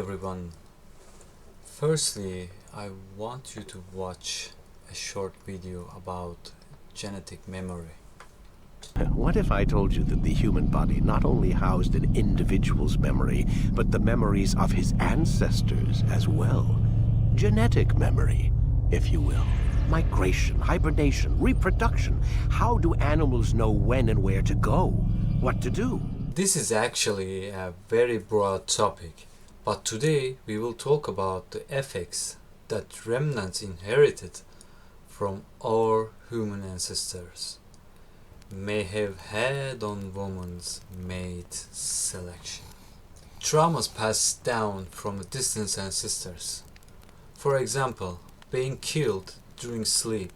everyone. Firstly, I want you to watch a short video about genetic memory. What if I told you that the human body not only housed an individual's memory, but the memories of his ancestors as well? Genetic memory, if you will. Migration, hibernation, reproduction. How do animals know when and where to go? What to do? This is actually a very broad topic, but today we will talk about the effects that remnants inherited from our human ancestors may have had on women's mate selection. Traumas passed down from distant ancestors. For example, being killed during sleep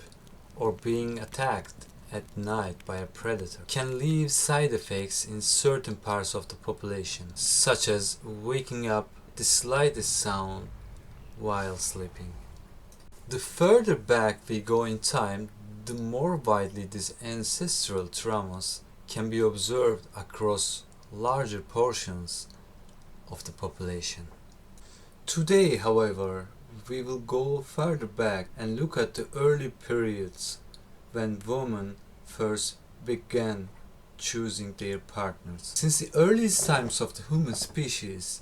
or being attacked at night by a predator can leave side effects in certain parts of the population, such as waking up the slightest sound while sleeping. The further back we go in time, the more widely these ancestral traumas can be observed across larger portions of the population. Today, however, we will go further back and look at the early periods when women first began choosing their partners. Since the earliest times of the human species,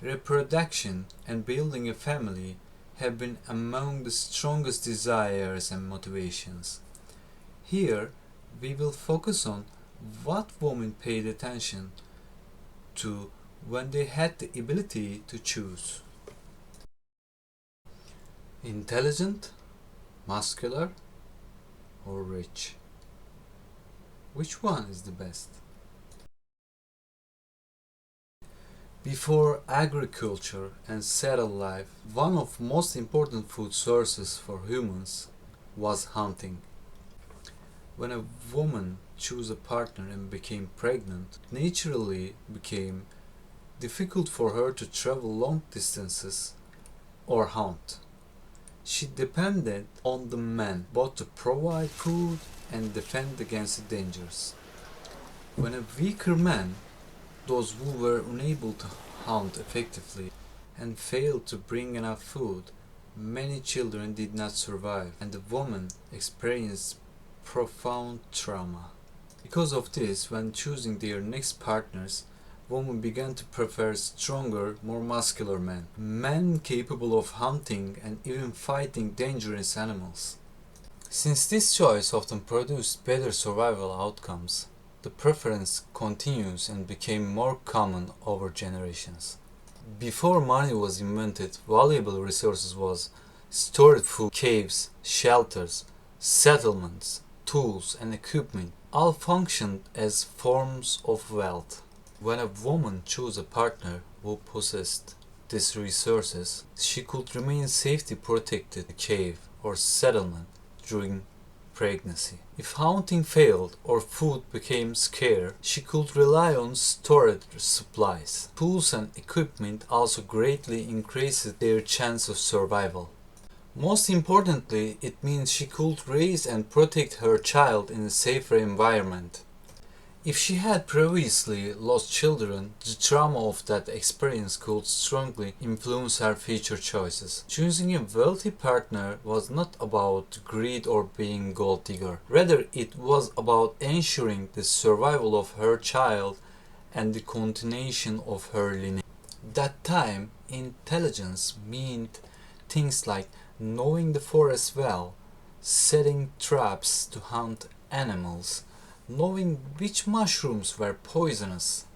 reproduction and building a family have been among the strongest desires and motivations. Here, we will focus on what women paid attention to when they had the ability to choose. Intelligent, muscular, or rich? Which one is the best? Before agriculture and settled life, one of most important food sources for humans was hunting. When a woman chose a partner and became pregnant, it naturally became difficult for her to travel long distances or hunt. She depended on the men both to provide food and defend against the dangers. When a weaker man, those who were unable to hunt effectively and failed to bring enough food, many children did not survive, and the woman experienced profound trauma. Because of this, when choosing their next partners, women began to prefer stronger, more muscular men capable of hunting and even fighting dangerous animals. Since this choice often produced better survival outcomes, the preference continues and became more common over generations. Before money was invented, valuable resources was stored food, caves, shelters, settlements, tools, and equipment all functioned as forms of wealth. When a woman chose a partner who possessed these resources, she could remain safely protected in a cave or settlement during pregnancy. If hunting failed or food became scarce, she could rely on stored supplies. Tools and equipment also greatly increased their chance of survival. Most importantly, it means she could raise and protect her child in a safer environment. If she had previously lost children, the trauma of that experience could strongly influence her future choices. Choosing a wealthy partner was not about greed or being gold digger. Rather, it was about ensuring the survival of her child and the continuation of her lineage. That time, intelligence meant things like knowing the forest well, setting traps to hunt animals, knowing which mushrooms were poisonous,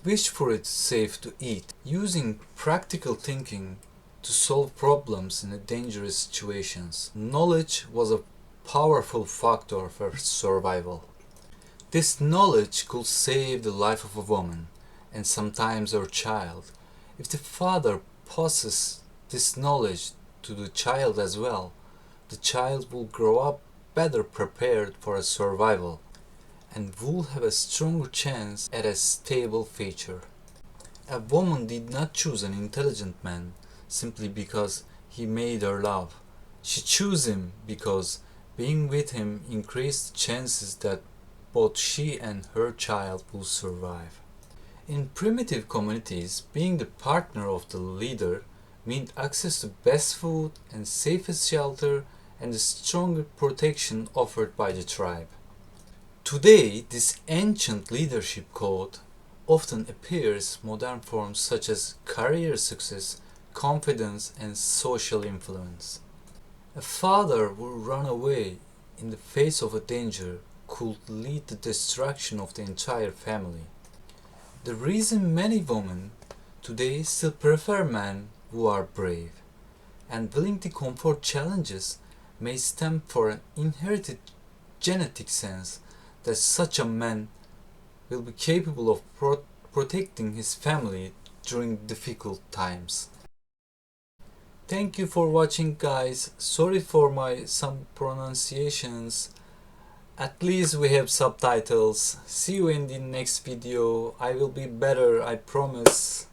which fruit safe to eat, using practical thinking to solve problems in dangerous situations. Knowledge was a powerful factor for survival. This knowledge could save the life of a woman, and sometimes her child. If the father passes this knowledge to the child as well, the child will grow up better prepared for a survival and will have a stronger chance at a stable future. A woman did not choose an intelligent man simply because he made her laugh. She chose him because being with him increased the chances that both she and her child will survive. In primitive communities, being the partner of the leader meant access to best food and safest shelter and the stronger protection offered by the tribe. Today, this ancient leadership code often appears in modern forms such as career success, confidence, and social influence. A father who ran away in the face of a danger could lead to the destruction of the entire family. The reason many women today still prefer men who are brave and willing to confront challenges may stem from an inherited genetic sense that such a man will be capable of protecting his family during difficult times. Thank you for watching, guys. Sorry for my some pronunciations. At least we have subtitles. See you in the next video. I will be better, I promise.